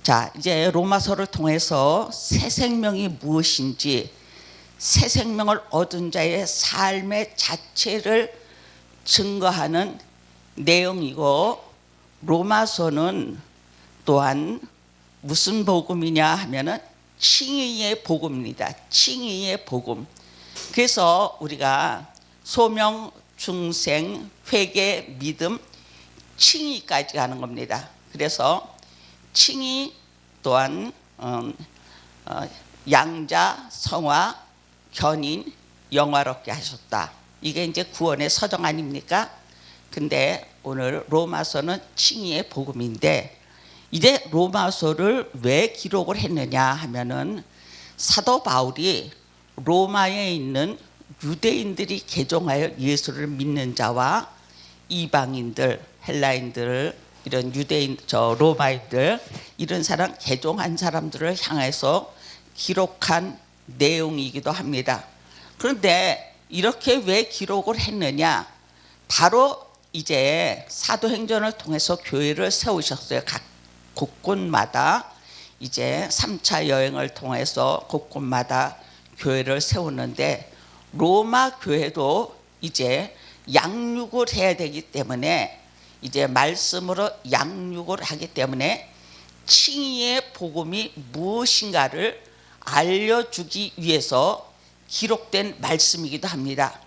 자, 이제 로마서를 통해서 새 생명이 무엇인지, 새 생명을 얻은 자의 삶의 자체를 증거하는 내용이고, 로마서는 또한 무슨 복음이냐 하면은 칭의의 복음입니다. 칭의의 복음. 그래서 우리가 소명, 중생, 회개, 믿음, 칭의까지 가는 겁니다. 그래서 칭의 또한 양자, 성화, 견인, 영화롭게 하셨다. 이게 이제 구원의 서정 아닙니까? 근데 오늘 로마서는 칭의의 복음인데, 이제 로마서를 왜 기록을 했느냐 하면은 사도 바울이 로마에 있는 유대인들이 개종하여 예수를 믿는 자와 이방인들, 헬라인들, 이런 유대인, 로마인들, 이런 사람, 개종한 사람들을 향해서 기록한 내용이기도 합니다. 그런데 이렇게 왜 기록을 했느냐? 바로 이제 사도행전을 통해서 교회를 세우셨어요. 각 곳곳마다 이제 3차 여행을 통해서 곳곳마다 교회를 세우는데, 로마 교회도 이제 양육을 해야 되기 때문에, 이제 말씀으로 양육을 하기 때문에 칭의의 복음이 무엇인가를 알려주기 위해서 기록된 말씀이기도 합니다.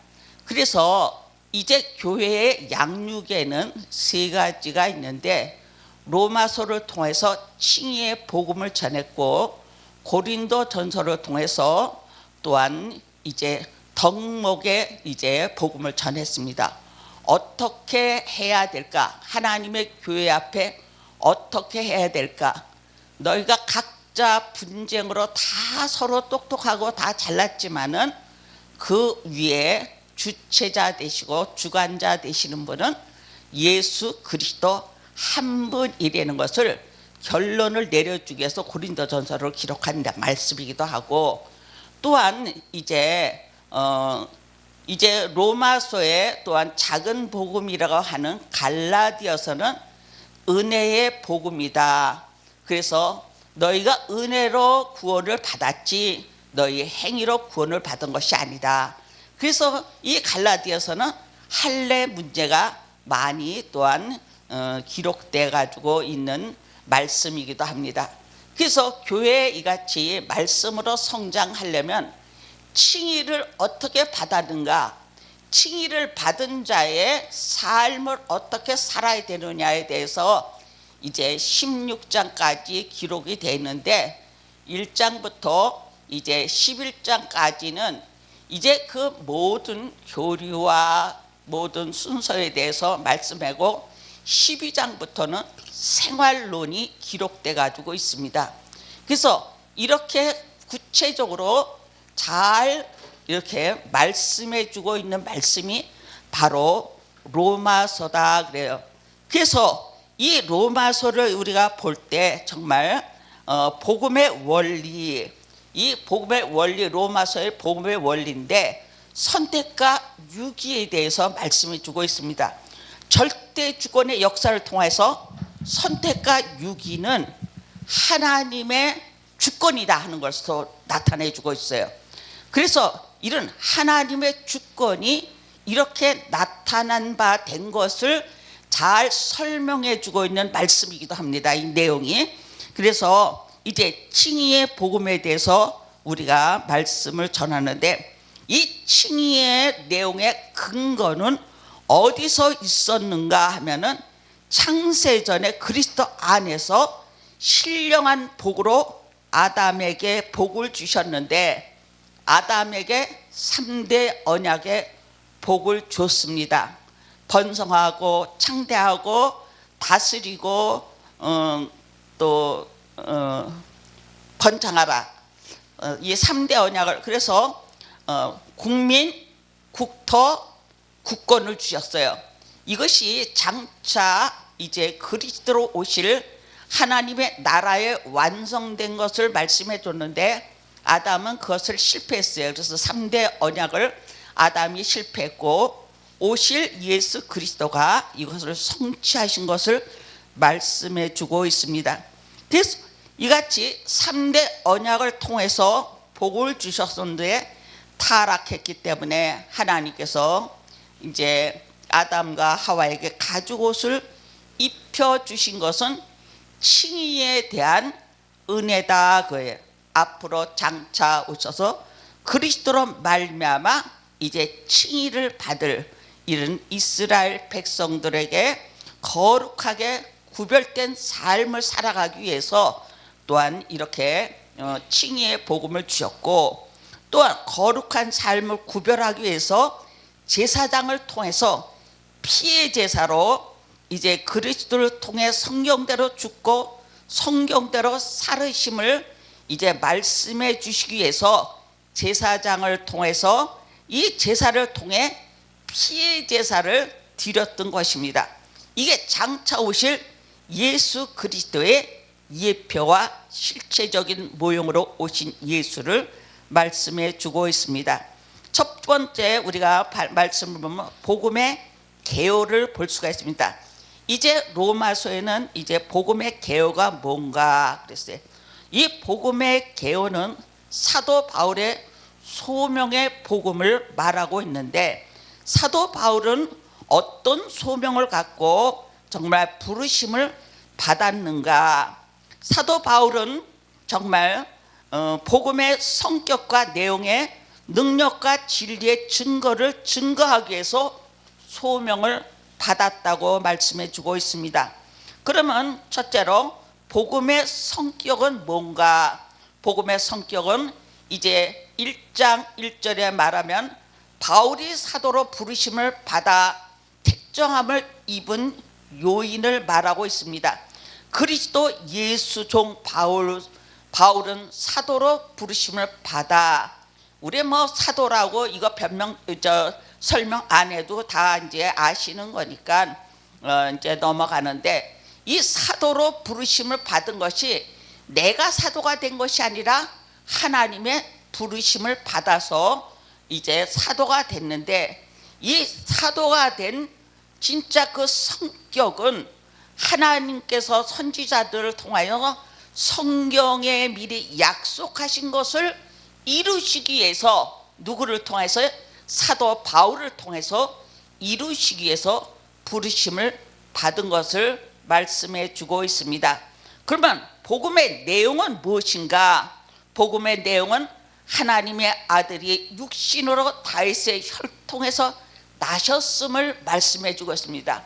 그래서 이제 교회의 양육에는 세 가지가 있는데, 로마서를 통해서 칭의의 복음을 전했고, 고린도 전서를 통해서 또한 이제 덕목의 이제 복음을 전했습니다. 어떻게 해야 될까? 하나님의 교회 앞에 어떻게 해야 될까? 너희가 각자 분쟁으로 다 서로 똑똑하고 다 잘났지만은 그 위에 주체자 되시고 주관자 되시는 분은 예수 그리스도 한 분이라는 것을 결론을 내려주기 위해서 고린도전서를 기록한 말씀이기도 하고, 또한 이제 로마서에 또한 작은 복음이라고 하는 갈라디아서는 은혜의 복음이다. 그래서 너희가 은혜로 구원을 받았지 너희 행위로 구원을 받은 것이 아니다. 그래서 이 갈라디아서는 할례 문제가 많이 또한 기록돼 가지고 있는 말씀이기도 합니다. 그래서 교회에 이같이 말씀으로 성장하려면 칭의를 어떻게 받았는가, 칭의를 받은 자의 삶을 어떻게 살아야 되느냐에 대해서 이제 16장까지 기록이 되어 있는데, 1장부터 이제 11장까지는 이제 그 모든 교리와 모든 순서에 대해서 말씀하고, 12장부터는 생활론이 기록돼 가지고 있습니다. 그래서 이렇게 구체적으로 잘 이렇게 말씀해 주고 있는 말씀이 바로 로마서다 그래요. 그래서 이 로마서를 우리가 볼 때 정말 복음의 원리, 이 복음의 원리, 로마서의 복음의 원리인데 선택과 유기에 대해서 말씀해 주고 있습니다. 절대 주권의 역사를 통해서 선택과 유기는 하나님의 주권이다 하는 것을 나타내 주고 있어요. 그래서 이런 하나님의 주권이 이렇게 나타난 바 된 것을 잘 설명해 주고 있는 말씀이기도 합니다. 이 내용이. 그래서 이제 칭의의 복음에 대해서 우리가 말씀을 전하는데, 이 칭의의 내용의 근거는 어디서 있었는가 하면은 창세전에 그리스도 안에서 신령한 복으로 아담에게 복을 주셨는데, 아담에게 3대 언약의 복을 줬습니다. 번성하고 창대하고 다스리고 또 번창하라, 이 3대 언약을, 그래서 국민, 국토, 국권을 주셨어요. 이것이 장차 이제 그리스도로 오실 하나님의 나라에 완성된 것을 말씀해 줬는데, 아담은 그것을 실패했어요. 그래서 3대 언약을 아담이 실패했고, 오실 예수 그리스도가 이것을 성취하신 것을 말씀해 주고 있습니다. 그래서 이같이 3대 언약을 통해서 복을 주셨었는데 타락했기 때문에 하나님께서 이제 아담과 하와에게 가죽옷을 입혀 주신 것은 칭의에 대한 은혜다 그예요. 앞으로 장차 오셔서 그리스도로 말미암아 이제 칭의를 받을 이런 이스라엘 백성들에게 거룩하게 구별된 삶을 살아가기 위해서 또한 이렇게 칭의의 복음을 주셨고, 또한 거룩한 삶을 구별하기 위해서 제사장을 통해서 피의 제사로 이제 그리스도를 통해 성경대로 죽고 성경대로 살으심을 이제 말씀해 주시기 위해서 제사장을 통해서 이 제사를 통해 피의 제사를 드렸던 것입니다. 이게 장차 오실 예수 그리스도의 예표와 실체적인 모형으로 오신 예수를 말씀해 주고 있습니다. 첫 번째 우리가 말씀을 보면 복음의 개요를 볼 수가 있습니다. 이제 로마서에는 이제 복음의 개요가 뭔가 그랬어요. 이 복음의 개요는 사도 바울의 소명의 복음을 말하고 있는데, 사도 바울은 어떤 소명을 갖고 정말 부르심을 받았는가? 사도 바울은 정말 복음의 성격과 내용의 능력과 진리의 증거를 증거하기 위해서 소명을 받았다고 말씀해 주고 있습니다. 그러면 첫째로 복음의 성격은 뭔가? 복음의 성격은 이제 1장 1절에 말하면 바울이 사도로 부르심을 받아 택정함을 입은 요인을 말하고 있습니다. 그리스도 예수 종 바울은 사도로 부르심을 받아, 우리 뭐 사도라고 이거 설명 안 해도 다 이제 아시는 거니까 이제 넘어가는데, 이 사도로 부르심을 받은 것이 내가 사도가 된 것이 아니라 하나님의 부르심을 받아서 이제 사도가 됐는데, 이 사도가 된 진짜 그 성격은 하나님께서 선지자들을 통하여 성경에 미리 약속하신 것을 이루시기 위해서 누구를 통해서? 사도 바울을 통해서 이루시기 위해서 부르심을 받은 것을 말씀해 주고 있습니다. 그러면 복음의 내용은 무엇인가? 복음의 내용은 하나님의 아들이 육신으로 다윗의 혈통에서 나셨음을 말씀해 주고 있습니다.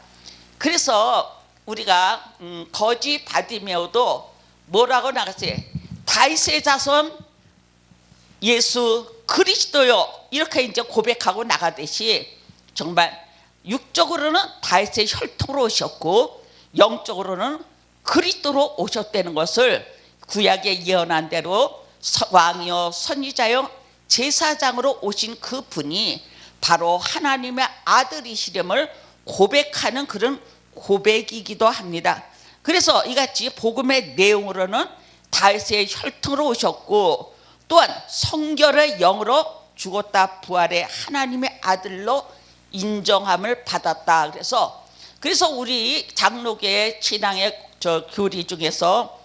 그래서 우리가 거지 바디메오도 뭐라고 나갔어요? 다윗의 자손 예수 그리스도요, 이렇게 이제 고백하고 나가듯이 정말 육적으로는 다윗의 혈통으로 오셨고 영적으로는 그리스도로 오셨다는 것을 구약에 예언한 대로 왕이요 선지자요 제사장으로 오신 그 분이 바로 하나님의 아들이시름을 고백하는 그런 고백이기도 합니다. 그래서 이같이 복음의 내용으로는 다윗의 혈통으로 오셨고, 또한 성결의 영으로 죽었다 부활의 하나님의 아들로 인정함을 받았다. 그래서 우리 장로교의 신앙의 교리 중에서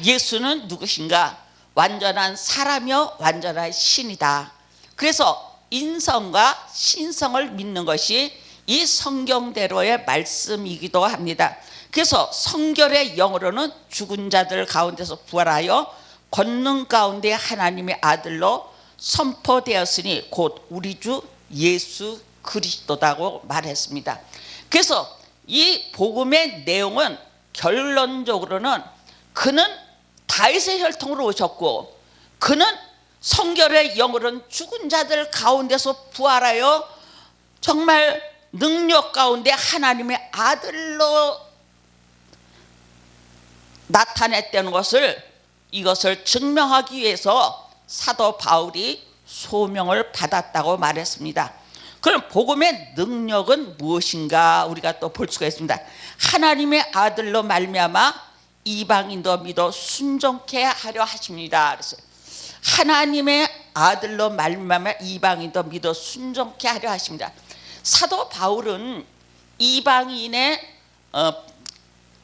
예수는 누구신가? 완전한 사람이요 완전한 신이다. 그래서 인성과 신성을 믿는 것이 이 성경대로의 말씀이기도 합니다. 그래서 성결의 영으로는 죽은 자들 가운데서 부활하여 권능 가운데 하나님의 아들로 선포되었으니 곧 우리 주 예수 그리스도다고 말했습니다. 그래서 이 복음의 내용은 결론적으로는 그는 다윗의 혈통으로 오셨고, 그는 성결의 영으로는 죽은 자들 가운데서 부활하여 정말 능력 가운데 하나님의 아들로 나타냈다는 것을, 이것을 증명하기 위해서 사도 바울이 소명을 받았다고 말했습니다. 그럼 복음의 능력은 무엇인가? 우리가 또 볼 수가 있습니다. 하나님의 아들로 말미암아 이방인도 믿어 순종케 하려 하십니다. 그래서 하나님의 아들로 말미암아 이방인도 믿어 순종케 하려 하십니다. 사도 바울은 이방인의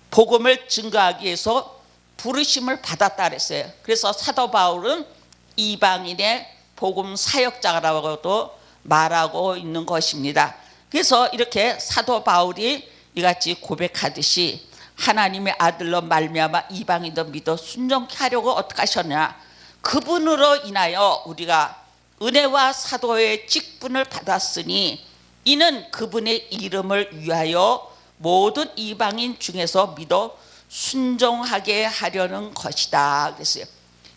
복음을 증거하기 위해서 부르심을 받았다 그랬어요. 그래서 사도 바울은 이방인의 복음 사역자라고도 말하고 있는 것입니다. 그래서 이렇게 사도 바울이 이같이 고백하듯이 하나님의 아들로 말미암아 이방인도 믿어 순종케 하려고 어떻게 하셨냐, 그분으로 인하여 우리가 은혜와 사도의 직분을 받았으니 이는 그분의 이름을 위하여 모든 이방인 중에서 믿어 순종하게 하려는 것이다 그랬어요.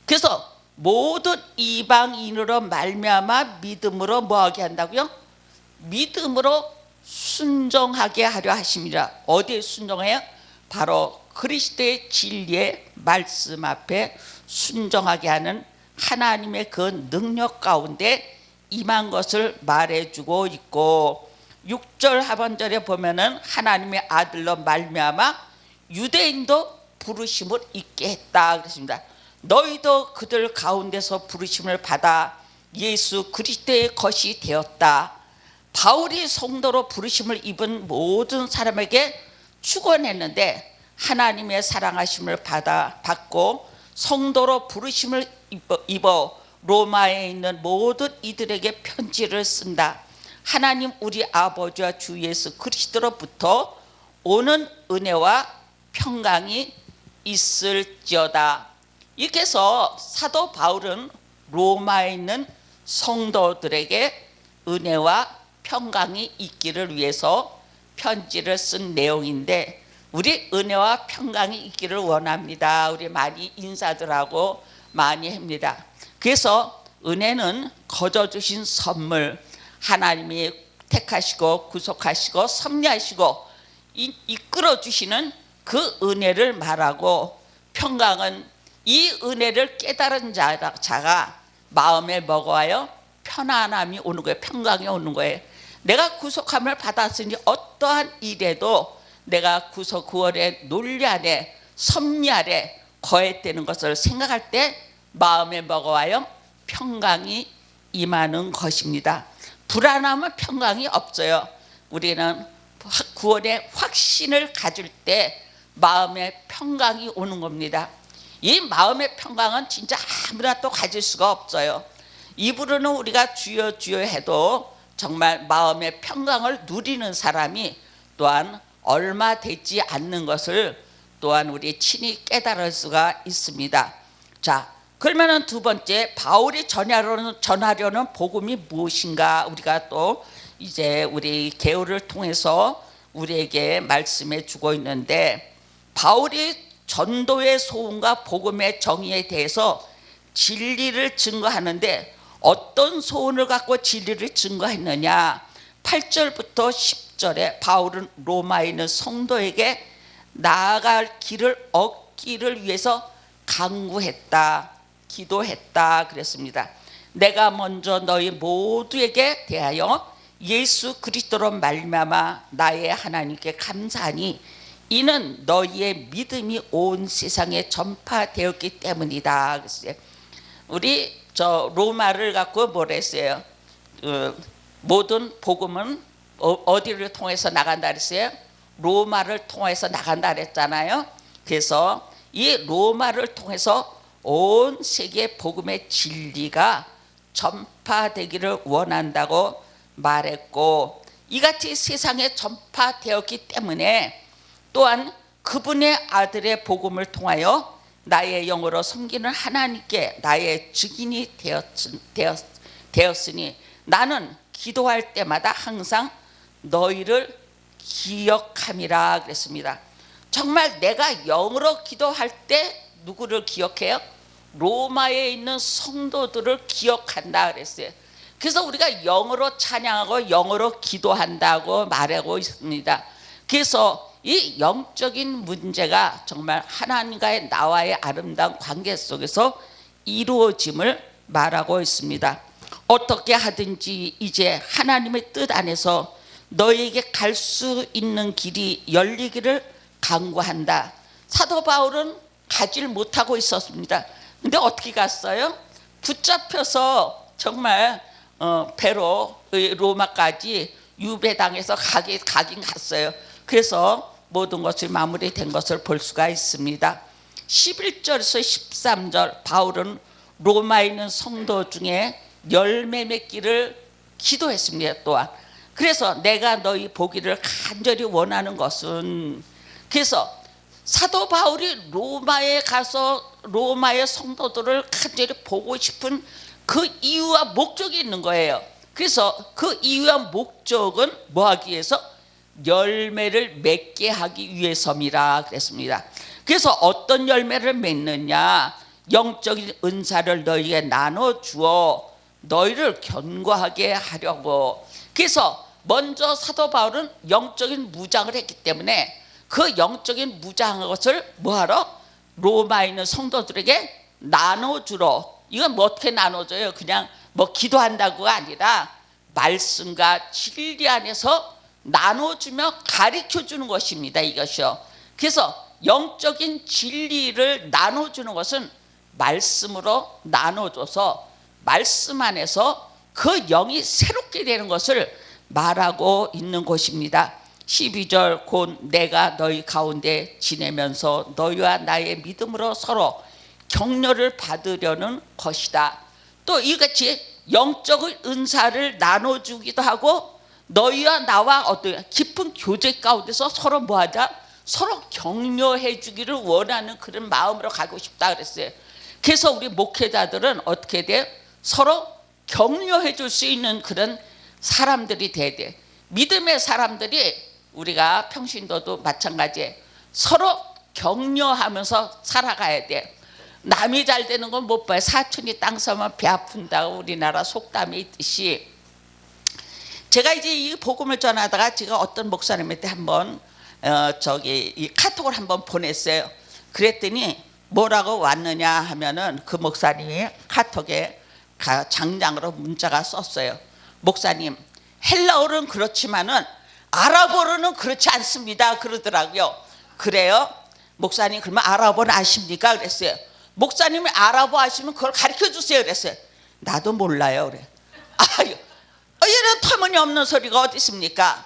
그래서 모든 이방인으로 말미암아 믿음으로 뭐하게 한다고요? 믿음으로 순종하게 하려 하십니다. 어디에 순종해요? 바로 그리스도의 진리의 말씀 앞에 순종하게 하는 하나님의 그 능력 가운데 임한 것을 말해주고 있고, 6절 하반절에 보면은 하나님의 아들로 말미암아 유대인도 부르심을 잊게 했다 그랬습니다. 너희도 그들 가운데서 부르심을 받아 예수 그리스도의 것이 되었다. 바울이 성도로 부르심을 입은 모든 사람에게 축원했는데 하나님의 사랑하심을 받고 성도로 부르심을 입어 로마에 있는 모든 이들에게 편지를 쓴다. 하나님 우리 아버지와 주 예수 그리스도로부터 오는 은혜와 평강이 있을지어다. 이렇게 해서 사도 바울은 로마에 있는 성도들에게 은혜와 평강이 있기를 위해서 편지를 쓴 내용인데, 우리 은혜와 평강이 있기를 원합니다. 우리 많이 인사들하고 많이 합니다. 그래서 은혜는 거저 주신 선물, 하나님이 택하시고 구속하시고 섭리하시고 이끌어 주시는 그 은혜를 말하고, 평강은 이 은혜를 깨달은 자가 마음에 먹어와요 편안함이 오는 거예요. 평강이 오는 거예요. 내가 구속함을 받았으니 어떠한 일에도 내가 구속 구원의 논리 아래 섭리 아래 거했다는 것을 생각할 때 마음에 먹어와요 평강이 임하는 것입니다. 불안함은 평강이 없어요. 우리는 구원의 확신을 가질 때 마음에 평강이 오는 겁니다. 이 마음의 평강은 진짜 아무나 또 가질 수가 없어요. 입으로는 우리가 주여 주여 해도 정말 마음의 평강을 누리는 사람이 또한 얼마 되지 않는 것을 또한 우리 친히 깨달을 수가 있습니다. 자, 그러면은 두 번째, 바울이 전하려는 복음이 무엇인가, 우리가 또 이제 우리 개요를 통해서 우리에게 말씀해 주고 있는데, 바울이 전도의 소원과 복음의 정의에 대해서 진리를 증거하는데 어떤 소원을 갖고 진리를 증거했느냐, 8절부터 10절에 바울은 로마에 있는 성도에게 나아갈 길을 얻기를 위해서 간구했다, 기도했다 그랬습니다. 내가 먼저 너희 모두에게 대하여 예수 그리스도로 말미암아 나의 하나님께 감사하니 이는 너희의 믿음이 온 세상에 전파되었기 때문이다 그랬어요. 우리 로마를 갖고 뭐라 했어요? 모든 복음은 어디를 통해서 나간다 그랬어요? 로마를 통해서 나간다 그랬잖아요. 그래서 이 로마를 통해서 온 세계 복음의 진리가 전파되기를 원한다고 말했고, 이같이 세상에 전파되었기 때문에 또한 그분의 아들의 복음을 통하여 나의 영으로 섬기는 하나님께 나의 증인이 되었으니 나는 기도할 때마다 항상 너희를 기억함이라 그랬습니다. 정말 내가 영으로 기도할 때 누구를 기억해요? 로마에 있는 성도들을 기억한다 그랬어요. 그래서 우리가 영으로 찬양하고 영으로 기도한다고 말하고 있습니다. 그래서 이 영적인 문제가 정말 하나님과의 나와의 아름다운 관계 속에서 이루어짐을 말하고 있습니다. 어떻게 하든지 이제 하나님의 뜻 안에서 너희에게 갈 수 있는 길이 열리기를 간구한다. 사도 바울은 가질 못하고 있었습니다. 근데 어떻게 갔어요? 붙잡혀서 정말 배로 로마까지 유배당해서 가긴 갔어요. 그래서 모든 것이 마무리된 것을 볼 수가 있습니다. 11절에서 13절 바울은 로마에 있는 성도 중에 열매 맺기를 기도했습니다. 또한 그래서 내가 너희 보기를 간절히 원하는 것은, 그래서 사도 바울이 로마에 가서 로마의 성도들을 간절히 보고 싶은 그 이유와 목적이 있는 거예요. 그래서 그 이유와 목적은 뭐 하기 위해서? 열매를 맺게 하기 위해서입니다 그랬습니다. 그래서 어떤 열매를 맺느냐? 영적인 은사를 너희에게 나눠주어 너희를 견고하게 하려고. 그래서 먼저 사도 바울은 영적인 무장을 했기 때문에 그 영적인 무장한 것을 뭐하러? 로마에 있는 성도들에게 나눠주러. 이건 뭐 어떻게 나눠줘요? 그냥 뭐 기도한다고가 아니라 말씀과 진리 안에서 나눠주며 가르쳐주는 것입니다. 이것이요. 그래서 영적인 진리를 나눠주는 것은 말씀으로 나눠줘서 말씀 안에서 그 영이 새롭게 되는 것을 말하고 있는 것입니다. 12절 곧 내가 너희 가운데 지내면서 너희와 나의 믿음으로 서로 격려를 받으려는 것이다. 또 이같이 영적인 은사를 나눠주기도 하고 너희와 나와 어떤 깊은 교제 가운데서 서로 뭐하자? 서로 격려해 주기를 원하는 그런 마음으로 가고 싶다 그랬어요. 그래서 우리 목회자들은 어떻게 돼? 서로 격려해 줄 수 있는 그런 사람들이 돼야 돼. 믿음의 사람들이 우리가 평신도도 마찬가지에 서로 격려하면서 살아가야 돼. 남이 잘 되는 건 못 봐요. 사촌이 땅 사면 배 아픈다고 우리나라 속담이 있듯이, 제가 이제 이 복음을 전하다가 제가 어떤 목사님한테 한번 이 카톡을 한번 보냈어요. 그랬더니 뭐라고 왔느냐 하면은 그 목사님이 카톡에 장장으로 문자가 썼어요. 목사님, 헬라어는 그렇지만은 아랍어로는 그렇지 않습니다 그러더라고요. 그래요? 목사님 그러면 아랍어는 아십니까? 그랬어요. 목사님이 아랍어 아시면 그걸 가르쳐 주세요 그랬어요. 나도 몰라요 그래. 아유, 이런 터무니없는 소리가 어디 있습니까?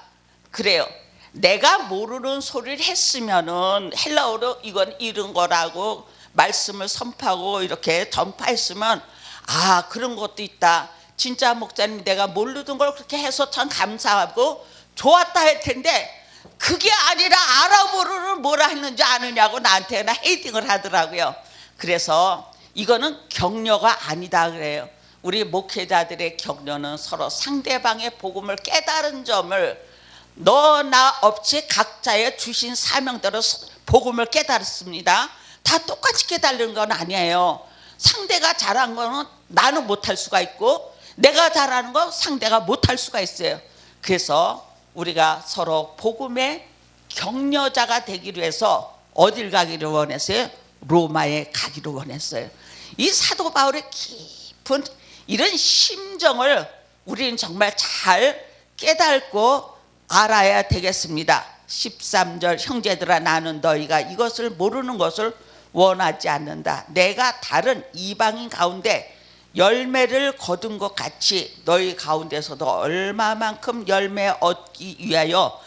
그래요. 내가 모르는 소리를 했으면은 헬라어로 이건 이런 거라고 말씀을 선포하고 이렇게 전파했으면 아 그런 것도 있다. 진짜 목사님 내가 모르던 걸 그렇게 해서 참 감사하고 좋았다 할 텐데 그게 아니라 아랍어로는 뭐라 했는지 아느냐고 나한테나 헤이팅을 하더라고요. 그래서 이거는 격려가 아니다 그래요. 우리 목회자들의 격려는 서로 상대방의 복음을 깨달은 점을 너 나 없이 각자의 주신 사명대로 복음을 깨달았습니다. 다 똑같이 깨달은 건 아니에요. 상대가 잘한 거는 나는 못할 수가 있고 내가 잘하는 거 상대가 못할 수가 있어요. 그래서 우리가 서로 복음의 격려자가 되기로 해서 어딜 가기를 원했어요? 로마에 가기를 원했어요. 이 사도 바울의 깊은 이런 심정을 우리는 정말 잘 깨닫고 알아야 되겠습니다. 13절 형제들아 나는 너희가 이것을 모르는 것을 원하지 않는다. 내가 다른 이방인 가운데 열매를 거둔 것 같이 너희 가운데서도 얼마만큼 열매 얻기 위하여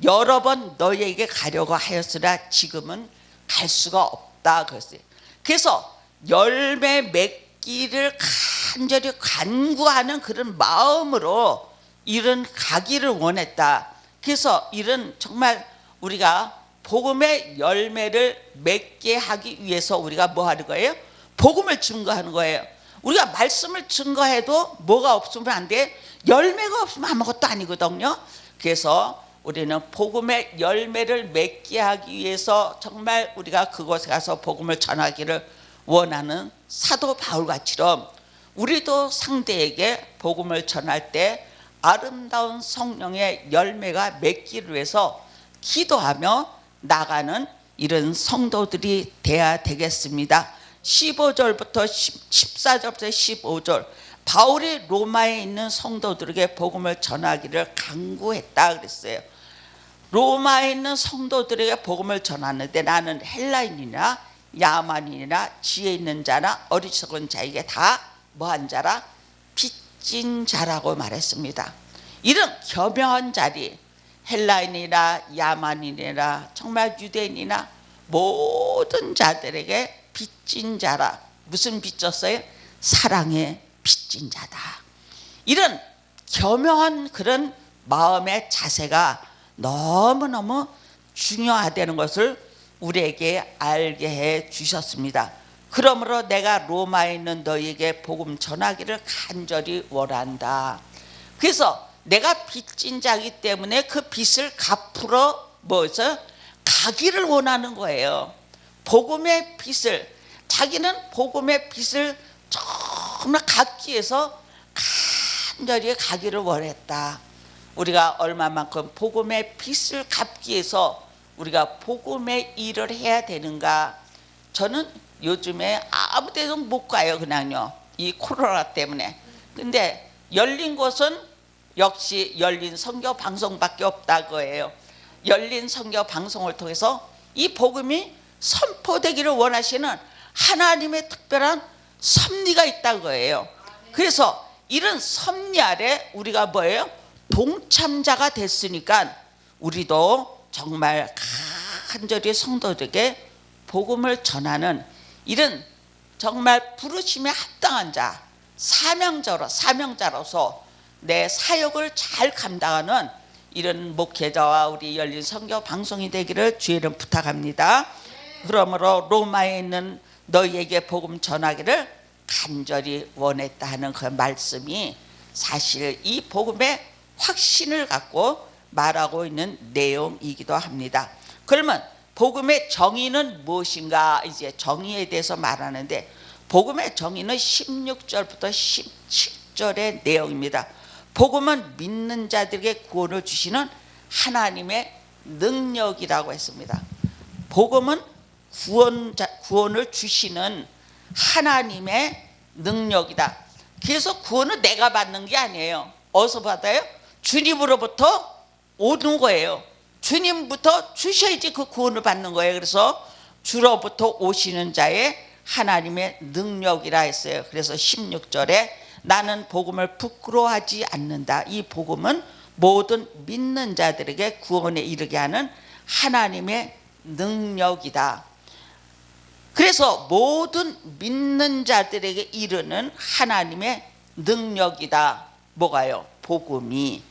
여러 번 너희에게 가려고 하였으나 지금은 갈 수가 없다 그랬어요. 그래서 열매 맺기를 간절히 간구하는 그런 마음으로 이런 가기를 원했다. 그래서 이런 정말 우리가 복음의 열매를 맺게 하기 위해서 우리가 뭐 하는 거예요? 복음을 증거하는 거예요. 우리가 말씀을 증거해도 뭐가 없으면 안 돼? 열매가 없으면 아무것도 아니거든요. 그래서 우리는 복음의 열매를 맺게 하기 위해서 정말 우리가 그곳에 가서 복음을 전하기를 원하는 사도 바울같이럼 우리도 상대에게 복음을 전할 때 아름다운 성령의 열매가 맺기를 위해서 기도하며 나가는 이런 성도들이 돼야 되겠습니다. 15절부터 14절부터 15절 바울이 로마에 있는 성도들에게 복음을 전하기를 간구했다 그랬어요. 로마에 있는 성도들에게 복음을 전하는데 나는 헬라인이나 야만인이나 지혜 있는 자나 어리석은 자에게 다 뭐한 자라? 빚진 자라고 말했습니다. 이런 겸허한 자리 헬라인이나 야만인이나 정말 유대인이나 모든 자들에게 빚진 자라. 무슨 빚졌어요? 사랑의 빚진 자다. 이런 겸허한 그런 마음의 자세가 너무너무 중요하다는 것을 우리에게 알게 해 주셨습니다. 그러므로 내가 로마에 있는 너희에게 복음 전하기를 간절히 원한다. 그래서 내가 빚진 자이기 때문에 그 빚을 갚으러 뭐죠? 가기를 원하는 거예요. 복음의 빚을, 자기는 복음의 빚을 정말 갚기 위해서 간절히 가기를 원했다. 우리가 얼마만큼 복음의 빚을 갚기 위해서 우리가 복음의 일을 해야 되는가? 저는 요즘에 아무 데도 못 가요. 그냥요, 이 코로나 때문에. 근데 열린 곳은 역시 열린 선교 방송밖에 없다고 해요. 열린 선교 방송을 통해서 이 복음이 선포되기를 원하시는 하나님의 특별한 섭리가 있다고 해요. 그래서 이런 섭리 아래 우리가 뭐예요? 동참자가 됐으니까 우리도 정말 간절히 성도들에게 복음을 전하는 이런 정말 부르심에 합당한 자, 사명자로서 내 사역을 잘 감당하는 이런 목회자와 우리 열린 선교 방송이 되기를 주의 이름 부탁합니다. 그러므로 로마에 있는 너희에게 복음 전하기를 간절히 원했다 하는 그 말씀이 사실 이 복음의 확신을 갖고 말하고 있는 내용이기도 합니다. 그러면 복음의 정의는 무엇인가? 이제 정의에 대해서 말하는데 복음의 정의는 16절부터 17절의 내용입니다. 복음은 믿는 자들에게 구원을 주시는 하나님의 능력이라고 했습니다. 복음은 구원을 주시는 하나님의 능력이다. 그래서 구원은 내가 받는 게 아니에요. 어디서 받아요? 주님으로부터 오는 거예요. 주님부터 주셔야지 그 구원을 받는 거예요. 그래서 주로부터 오시는 자의 하나님의 능력이라 했어요. 그래서 16절에 나는 복음을 부끄러워하지 않는다. 이 복음은 모든 믿는 자들에게 구원에 이르게 하는 하나님의 능력이다. 그래서 모든 믿는 자들에게 이르는 하나님의 능력이다. 뭐가요? 복음이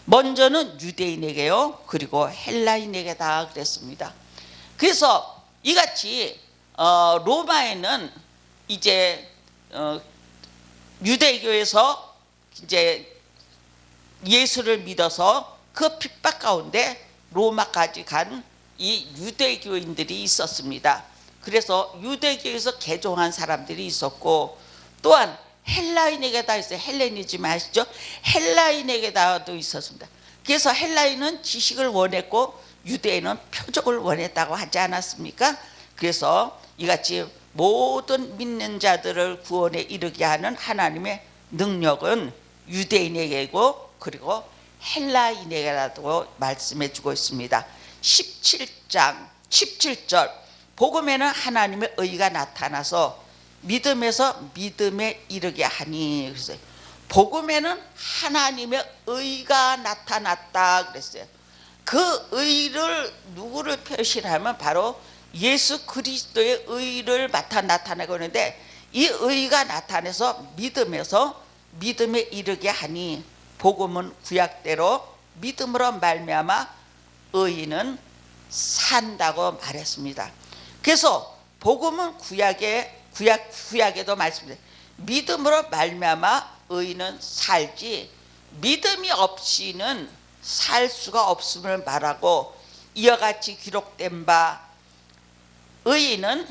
먼저는 유대인에게요, 그리고 헬라인에게다 그랬습니다. 그래서 이같이 로마에는 이제 유대교에서 이제 예수를 믿어서 그 핍박 가운데 로마까지 간 이 유대교인들이 있었습니다. 그래서 유대교에서 개종한 사람들이 있었고 또한 헬라인에게다 있어요. 헬레니즘 아시죠? 헬라인에게다도 있었습니다. 그래서 헬라인은 지식을 원했고 유대인은 표적을 원했다고 하지 않았습니까? 그래서 이같이 모든 믿는 자들을 구원에 이르게 하는 하나님의 능력은 유대인에게고 그리고 헬라인에게라도 말씀해 주고 있습니다. 17장 17절 복음에는 하나님의 의가 나타나서 믿음에서 믿음에 이르게 하니 그랬어요. 복음에는 하나님의 의가 나타났다 그랬어요. 그 의를 누구를 표시하면 바로 예수 그리스도의 의를 나타내고 있는데 이 의가 나타나서 믿음에서 믿음에 이르게 하니 복음은 구약대로 믿음으로 말미암아 의인은 산다고 말했습니다. 그래서 복음은 구약에도 말씀드려요. 믿음으로 말미암아 의인은 살지 믿음이 없이는 살 수가 없음을 말하고 이와 같이 기록된 바 의인은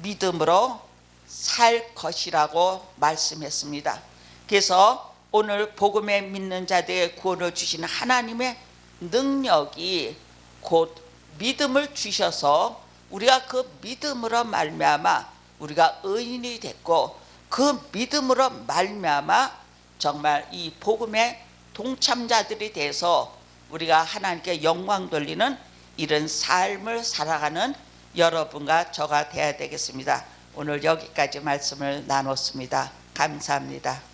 믿음으로 살 것이라고 말씀했습니다. 그래서 오늘 복음에 믿는 자들에게 구원을 주시는 하나님의 능력이 곧 믿음을 주셔서 우리가 그 믿음으로 말미암아 우리가 의인이 됐고 그 믿음으로 말미암아 정말 이 복음의 동참자들이 돼서 우리가 하나님께 영광 돌리는 이런 삶을 살아가는 여러분과 저가 되어야 되겠습니다. 오늘 여기까지 말씀을 나눴습니다. 감사합니다.